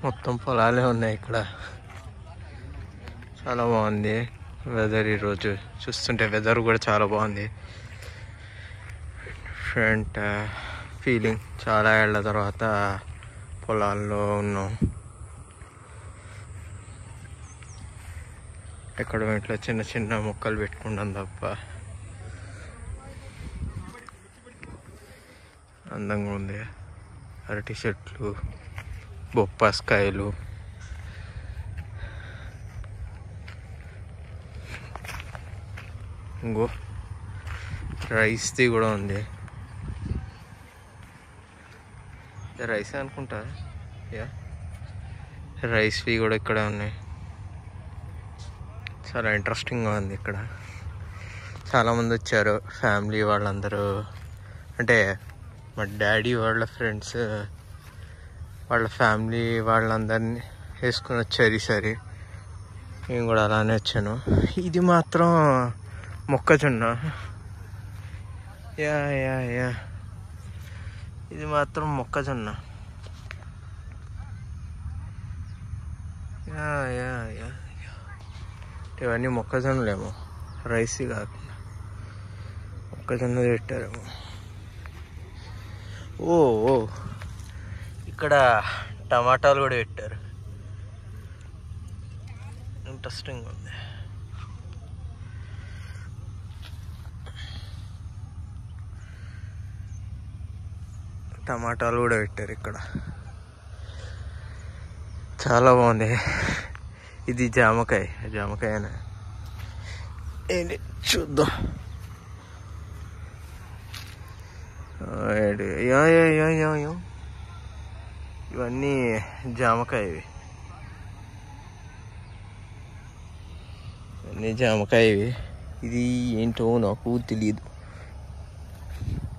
మొత్తం పొలాలే ఉన్నాయి ఇక్కడ. చాలా బాగుంది వెదర్. ఈరోజు చూస్తుంటే వెదర్ కూడా చాలా బాగుంది. Different feeling. చాలా ఏళ్ళ తర్వాత పొలాల్లో ఉన్నాం. ఎక్కడ ఇట్లా చిన్న చిన్న మొక్కలు పెట్టుకుంటాం తప్ప. అందంగా ఉంది. అరటి చెట్లు, బొప్పాస్కాయలు, ఇంకో రైస్ది కూడా ఉంది. రైస్ అనుకుంటా. యా, రైస్వి కూడా ఇక్కడ ఉన్నాయి. చాలా ఇంట్రెస్టింగ్గా ఉంది. ఇక్కడ చాలామంది వచ్చారు, ఫ్యామిలీ వాళ్ళందరూ. అంటే మా డాడీ వాళ్ళ ఫ్రెండ్స్ వాళ్ళ ఫ్యామిలీ వాళ్ళందరినీ వేసుకొని వచ్చారు ఈసారి. నేను కూడా అలానే వచ్చాను. ఇది మాత్రం మొక్కజొన్న. యా యా యా ఇది మాత్రం మొక్కజొన్న. యా యా యా ఇవన్నీ మొక్కజొన్నలేమో, రైస్ కాకుండా మొక్కజొన్న పెట్టారేమో. ఓ ఇక్కడ టమాటాలు కూడా పెట్టారు. ఇంట్రెస్టింగ్ ఉంది. టమాటాలు కూడా పెట్టారు ఇక్కడ. చాలా బాగుంది. ఇది జామకాయనా ఏంటి చూద్దాం. ఇవన్నీ జామకాయవి. ఇవన్నీ జామకాయవి. ఇది ఏంటో నాకు తెలియదు.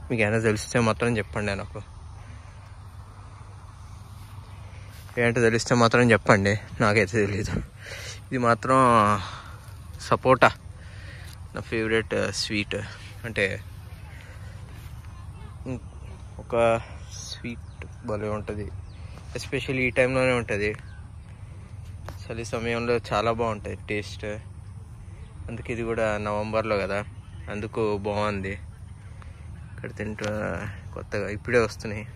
మీకు ఏమైనా తెలిస్తే మాత్రం చెప్పండి. నాకు ఏంటో తెలిస్తే మాత్రం చెప్పండి. నాకైతే తెలియదు. ఇది మాత్రం సపోటా, నా ఫేవరెట్ స్వీట్. అంటే ఒక స్వీట్ భలే ఉంటుంది. ఎస్పెషల్లీ ఈ టైంలోనే ఉంటుంది. చలి సమయంలో చాలా బాగుంటుంది టేస్ట్. అందుకే ఇది కూడా నవంబర్లో కదా, అందుకు బాగుంది. ఇక్కడ తింటూ కొత్తగా ఇప్పుడే వస్తున్నాయి.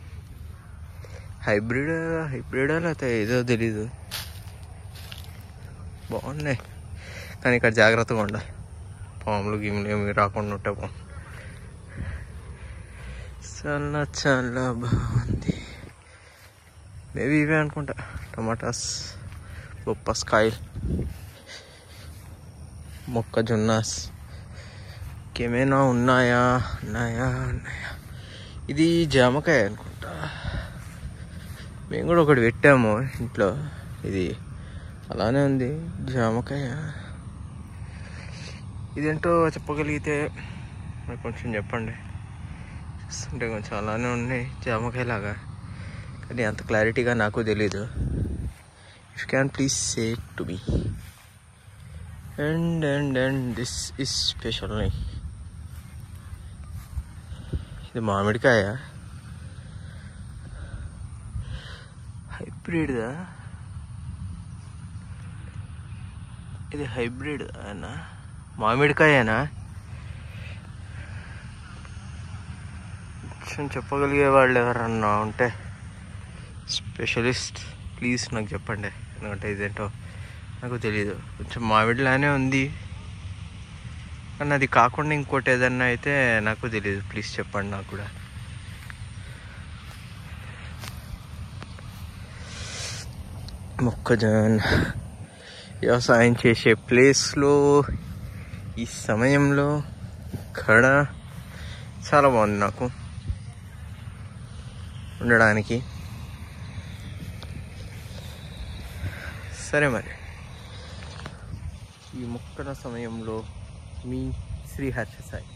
హైబ్రిడా లేకపోతే ఏదో తెలీదు. బాగున్నాయి కానీ ఇక్కడ జాగ్రత్తగా ఉండాలి. పాములు గిమ్లు ఏమి రాకుండా ఉంటే బాగుంది. చాలా బాగుంది. మేబీ ఇవే అనుకుంటా టమాటాస్, బొప్పాస్కాయలు, మొక్కజొన్నాస్. ఇంకేమైనా ఉన్నాయా? ఇది జామకాయ అనుకుంటా. మేము కూడా ఒకటి పెట్టాము ఇంట్లో. ఇది అలానే ఉంది, జామకాయ. ఇదేంటో చెప్పగలిగితే నాకు కొంచెం చెప్పండి. చూస్తుంటే కొంచెం అలానే ఉన్నాయి జామకాయ లాగా, కానీ అంత క్లారిటీగా నాకు తెలీదు. If can please say to me. And this is special. ఇది మామిడికాయ. హైబ్రిడ్దా? ఇది హైబ్రిడ్ అయినా మామిడికాయనా? కొంచెం చెప్పగలిగే వాళ్ళు ఎవరన్నా ఉంటే స్పెషలిస్ట్ ప్లీజ్ నాకు చెప్పండి. ఎందుకంటే ఇదేంటో నాకు తెలీదు. కొంచెం మామిడిలానే ఉంది, కానీ అది కాకుండా ఇంకోటి ఏదన్నా అయితే నాకు తెలీదు. ప్లీజ్ చెప్పండి నాకు కూడా. మొక్కజొన్న వ్యవసాయం చేసే ప్లేస్లో ఈ సమయంలో ఇక్కడ చాలా బాగుంది నాకు ఉండడానికి. సరే మరి. ఈ మొక్కన సమయంలో మీ శ్రీ హర్ష సాయి.